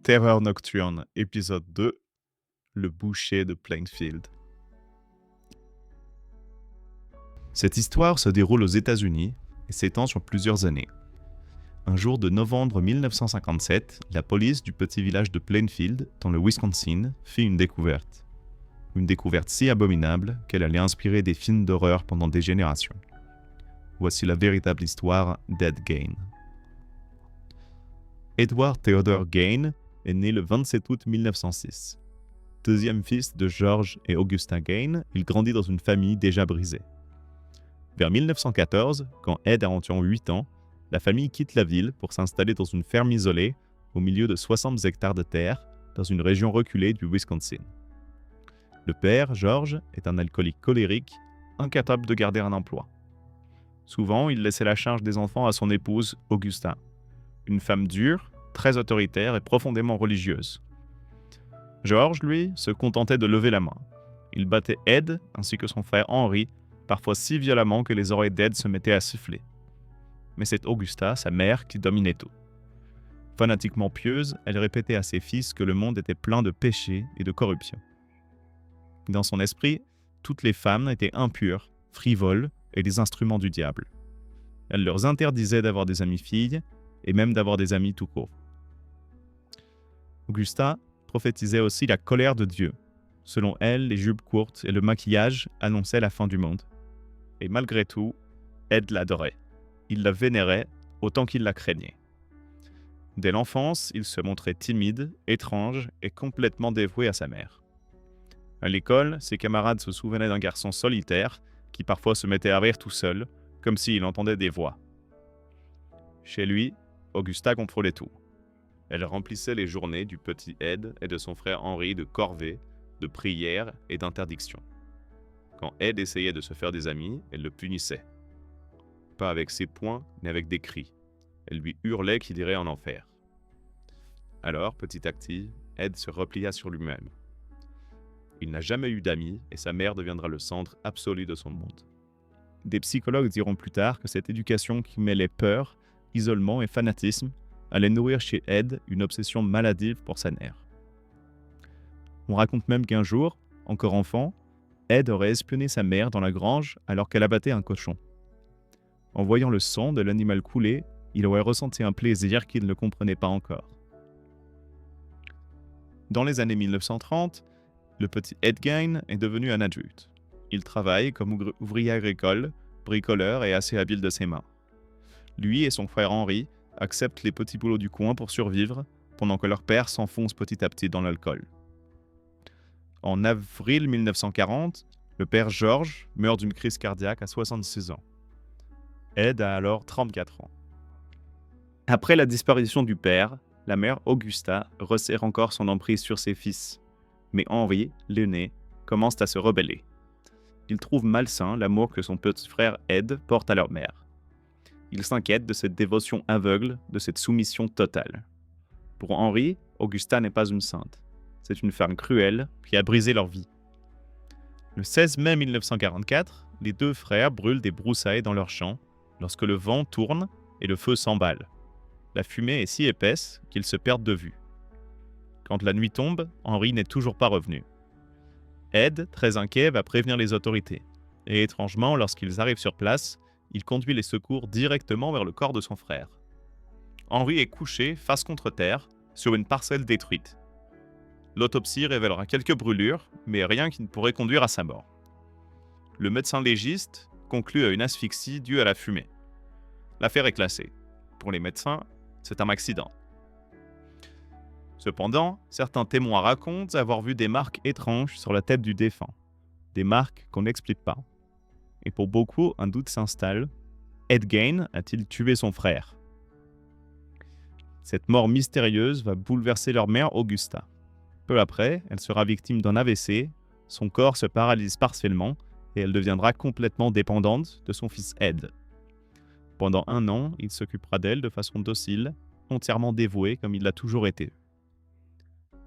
Terreur nocturne, épisode 2, le boucher de Plainfield. Cette histoire se déroule aux États-Unis et s'étend sur plusieurs années. Un jour de novembre 1957, la police du petit village de Plainfield, dans le Wisconsin, fit une découverte. Une découverte si abominable qu'elle allait inspirer des films d'horreur pendant des générations. Voici la véritable histoire d'Ed Gein. Edward Theodore Gein est né le 27 août 1906. Deuxième fils de George et Augusta Gein, il grandit dans une famille déjà brisée. Vers 1914, quand Ed a environ 8 ans, la famille quitte la ville pour s'installer dans une ferme isolée au milieu de 60 hectares de terre dans une région reculée du Wisconsin. Le père, George, est un alcoolique colérique, incapable de garder un emploi. Souvent, il laissait la charge des enfants à son épouse, Augusta, une femme dure, très autoritaire et profondément religieuse. George, lui, se contentait de lever la main. Il battait Ed ainsi que son frère Henry, parfois si violemment que les oreilles d'Ed se mettaient à siffler. Mais c'est Augusta, sa mère, qui dominait tout. Fanatiquement pieuse, elle répétait à ses fils que le monde était plein de péchés et de corruption. Dans son esprit, toutes les femmes étaient impures, frivoles et des instruments du diable. Elle leur interdisait d'avoir des amies filles et même d'avoir des amis tout court. Augusta prophétisait aussi la colère de Dieu. Selon elle, les jupes courtes et le maquillage annonçaient la fin du monde. Et malgré tout, Ed l'adorait. Il la vénérait autant qu'il la craignait. Dès l'enfance, il se montrait timide, étrange et complètement dévoué à sa mère. À l'école, ses camarades se souvenaient d'un garçon solitaire qui parfois se mettait à rire tout seul, comme s'il entendait des voix. Chez lui, Augusta contrôlait tout. Elle remplissait les journées du petit Ed et de son frère Henry de corvées, de prières et d'interdictions. Quand Ed essayait de se faire des amis, elle le punissait. Pas avec ses poings, mais avec des cris. Elle lui hurlait qu'il irait en enfer. Alors, petit à petit, Ed se replia sur lui-même. Il n'a jamais eu d'amis et sa mère deviendra le centre absolu de son monde. Des psychologues diront plus tard que cette éducation qui mêlait peur, isolement et fanatisme allait nourrir chez Ed une obsession maladive pour sa mère. On raconte même qu'un jour, encore enfant, Ed aurait espionné sa mère dans la grange alors qu'elle abattait un cochon. En voyant le sang de l'animal couler, il aurait ressenti un plaisir qu'il ne comprenait pas encore. Dans les années 1930, le petit Ed Gein est devenu un adulte. Il travaille comme ouvrier agricole, bricoleur et assez habile de ses mains. Lui et son frère Henry acceptent les petits boulots du coin pour survivre, pendant que leur père s'enfonce petit à petit dans l'alcool. En avril 1940, le père George meurt d'une crise cardiaque à 66 ans. Ed a alors 34 ans. Après la disparition du père, la mère Augusta resserre encore son emprise sur ses fils. Mais Henry, l'aîné, commence à se rebeller. Il trouve malsain l'amour que son petit frère Ed porte à leur mère. Il s'inquiète de cette dévotion aveugle, de cette soumission totale. Pour Henry, Augusta n'est pas une sainte. C'est une femme cruelle qui a brisé leur vie. Le 16 mai 1944, les deux frères brûlent des broussailles dans leur champ lorsque le vent tourne et le feu s'emballe. La fumée est si épaisse qu'ils se perdent de vue. Quand la nuit tombe, Henry n'est toujours pas revenu. Ed, très inquiet, va prévenir les autorités. Et étrangement, lorsqu'ils arrivent sur place, il conduit les secours directement vers le corps de son frère. Henry est couché, face contre terre, sur une parcelle détruite. L'autopsie révélera quelques brûlures, mais rien qui ne pourrait conduire à sa mort. Le médecin légiste conclut à une asphyxie due à la fumée. L'affaire est classée. Pour les médecins, c'est un accident. Cependant, certains témoins racontent avoir vu des marques étranges sur la tête du défunt. Des marques qu'on n'explique pas. Et pour beaucoup, un doute s'installe. Ed Gein a-t-il tué son frère ? Cette mort mystérieuse va bouleverser leur mère Augusta. Peu après, elle sera victime d'un AVC, son corps se paralyse partiellement et elle deviendra complètement dépendante de son fils Ed. Pendant 1 an, il s'occupera d'elle de façon docile, entièrement dévouée comme il l'a toujours été.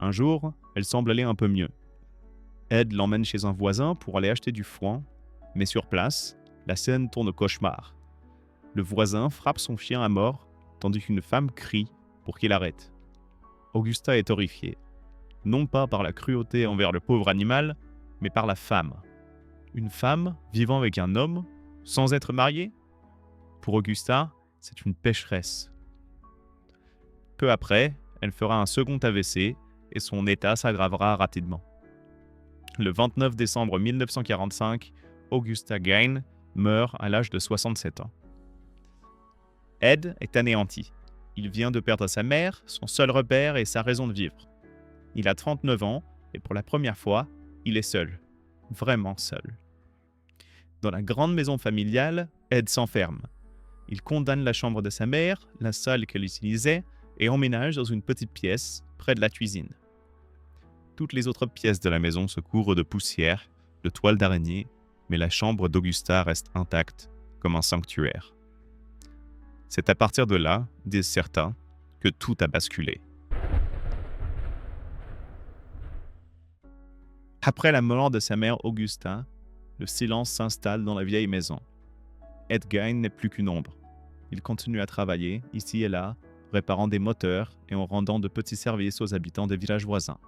Un jour, elle semble aller un peu mieux. Ed l'emmène chez un voisin pour aller acheter du foin, mais sur place, la scène tourne au cauchemar. Le voisin frappe son chien à mort, tandis qu'une femme crie pour qu'il arrête. Augusta est horrifiée, non pas par la cruauté envers le pauvre animal, mais par la femme. Une femme vivant avec un homme sans être mariée? Pour Augusta, c'est une pécheresse. Peu après, elle fera un second AVC et son état s'aggravera rapidement. Le 29 décembre 1945, Augusta Gain meurt à l'âge de 67 ans. Ed est anéanti. Il vient de perdre sa mère, son seul repère et sa raison de vivre. Il a 39 ans et pour la première fois, il est seul. Vraiment seul. Dans la grande maison familiale, Ed s'enferme. Il condamne la chambre de sa mère, la salle qu'elle utilisait, et emménage dans une petite pièce près de la cuisine. Toutes les autres pièces de la maison se couvrent de poussière, de toiles d'araignée, mais la chambre d'Augusta reste intacte, comme un sanctuaire. C'est à partir de là, disent certains, que tout a basculé. Après la mort de sa mère Augusta, le silence s'installe dans la vieille maison. Ed Gein n'est plus qu'une ombre. Il continue à travailler, ici et là, réparant des moteurs et en rendant de petits services aux habitants des villages voisins.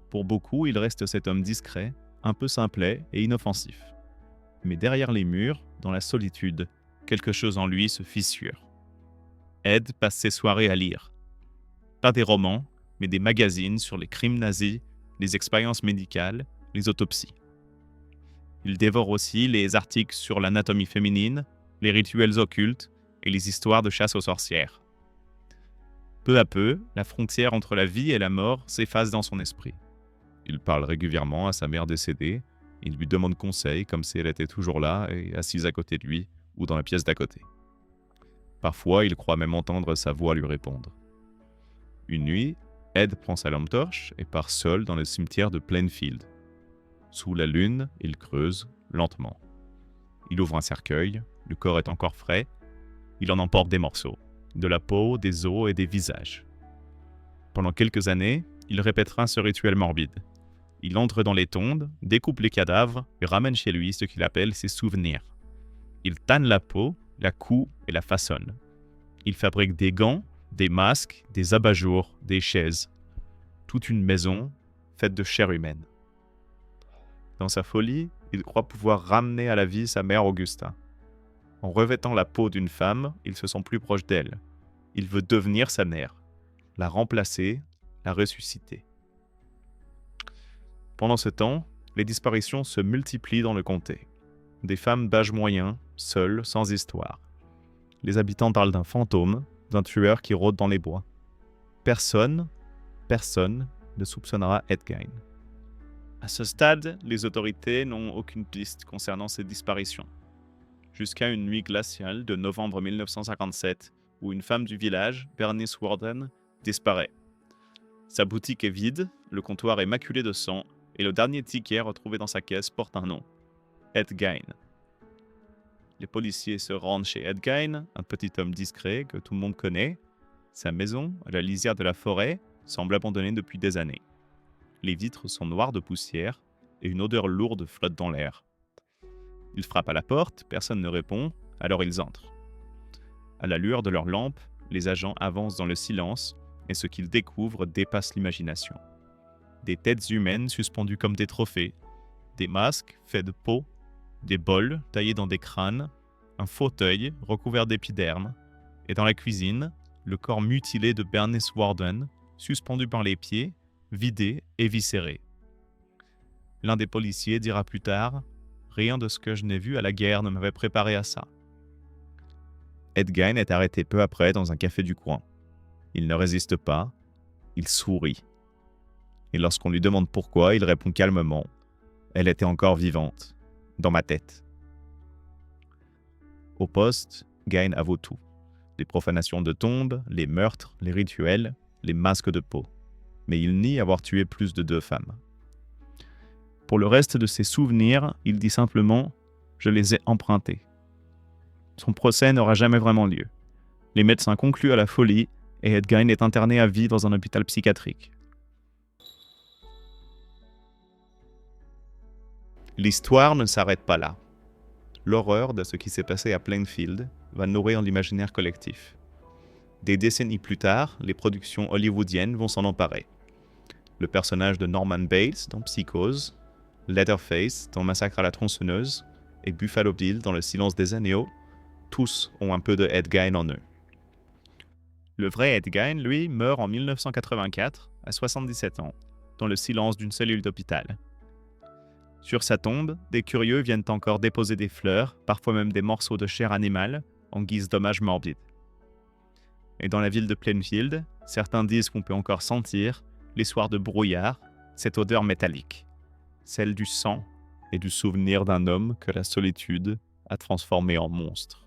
Pour beaucoup, il reste cet homme discret, un peu simplet et inoffensif. Mais derrière les murs, dans la solitude, quelque chose en lui se fissure. Ed passe ses soirées à lire. Pas des romans, mais des magazines sur les crimes nazis, les expériences médicales, les autopsies. Il dévore aussi les articles sur l'anatomie féminine, les rituels occultes et les histoires de chasse aux sorcières. Peu à peu, la frontière entre la vie et la mort s'efface dans son esprit. Il parle régulièrement à sa mère décédée, il lui demande conseil comme si elle était toujours là et assise à côté de lui ou dans la pièce d'à côté. Parfois, il croit même entendre sa voix lui répondre. Une nuit, Ed prend sa lampe torche et part seul dans le cimetière de Plainfield. Sous la lune, il creuse lentement. Il ouvre un cercueil, le corps est encore frais, il en emporte des morceaux, de la peau, des os et des visages. Pendant quelques années, il répétera ce rituel morbide. Il entre dans les tombes, découpe les cadavres et ramène chez lui ce qu'il appelle ses souvenirs. Il tanne la peau, la coud et la façonne. Il fabrique des gants, des masques, des abat-jours, des chaises. Toute une maison faite de chair humaine. Dans sa folie, il croit pouvoir ramener à la vie sa mère Augusta. En revêtant la peau d'une femme, il se sent plus proche d'elle. Il veut devenir sa mère, la remplacer, la ressusciter. Pendant ce temps, les disparitions se multiplient dans le comté. Des femmes d'âge moyen, seules, sans histoire. Les habitants parlent d'un fantôme, d'un tueur qui rôde dans les bois. Personne ne soupçonnera Ed Gein. À ce stade, les autorités n'ont aucune piste concernant ces disparitions. Jusqu'à une nuit glaciale de novembre 1957, où une femme du village, Bernice Warden, disparaît. Sa boutique est vide, le comptoir est maculé de sang, et le dernier ticket retrouvé dans sa caisse porte un nom, Ed Gein. Les policiers se rendent chez Ed Gein, un petit homme discret que tout le monde connaît. Sa maison, à la lisière de la forêt, semble abandonnée depuis des années. Les vitres sont noires de poussière et une odeur lourde flotte dans l'air. Ils frappent à la porte, personne ne répond, alors ils entrent. À la lueur de leurs lampes, les agents avancent dans le silence et ce qu'ils découvrent dépasse l'imagination. Des têtes humaines suspendues comme des trophées, des masques faits de peau, des bols taillés dans des crânes, un fauteuil recouvert d'épiderme, et dans la cuisine, le corps mutilé de Bernice Warden, suspendu par les pieds, vidé et viscéré. L'un des policiers dira plus tard « Rien de ce que je n'ai vu à la guerre ne m'avait préparé à ça ». Ed Gein est arrêté peu après dans un café du coin. Il ne résiste pas, il sourit. Et lorsqu'on lui demande pourquoi, il répond calmement « Elle était encore vivante, dans ma tête ». Au poste, Gein avoue tout. Les profanations de tombes, les meurtres, les rituels, les masques de peau. Mais il nie avoir tué plus de 2 femmes. Pour le reste de ses souvenirs, il dit simplement « Je les ai empruntés ». Son procès n'aura jamais vraiment lieu. Les médecins concluent à la folie et Ed Gein est interné à vie dans un hôpital psychiatrique. L'histoire ne s'arrête pas là. L'horreur de ce qui s'est passé à Plainfield va nourrir l'imaginaire collectif. Des décennies plus tard, les productions hollywoodiennes vont s'en emparer. Le personnage de Norman Bates dans Psychose, Leatherface dans Massacre à la tronçonneuse et Buffalo Bill dans Le silence des agneaux, tous ont un peu de Ed Gein en eux. Le vrai Ed Gein, lui, meurt en 1984, à 77 ans, dans le silence d'une cellule d'hôpital. Sur sa tombe, des curieux viennent encore déposer des fleurs, parfois même des morceaux de chair animale, en guise d'hommage morbide. Et dans la ville de Plainfield, certains disent qu'on peut encore sentir, les soirs de brouillard, cette odeur métallique, celle du sang et du souvenir d'un homme que la solitude a transformé en monstre.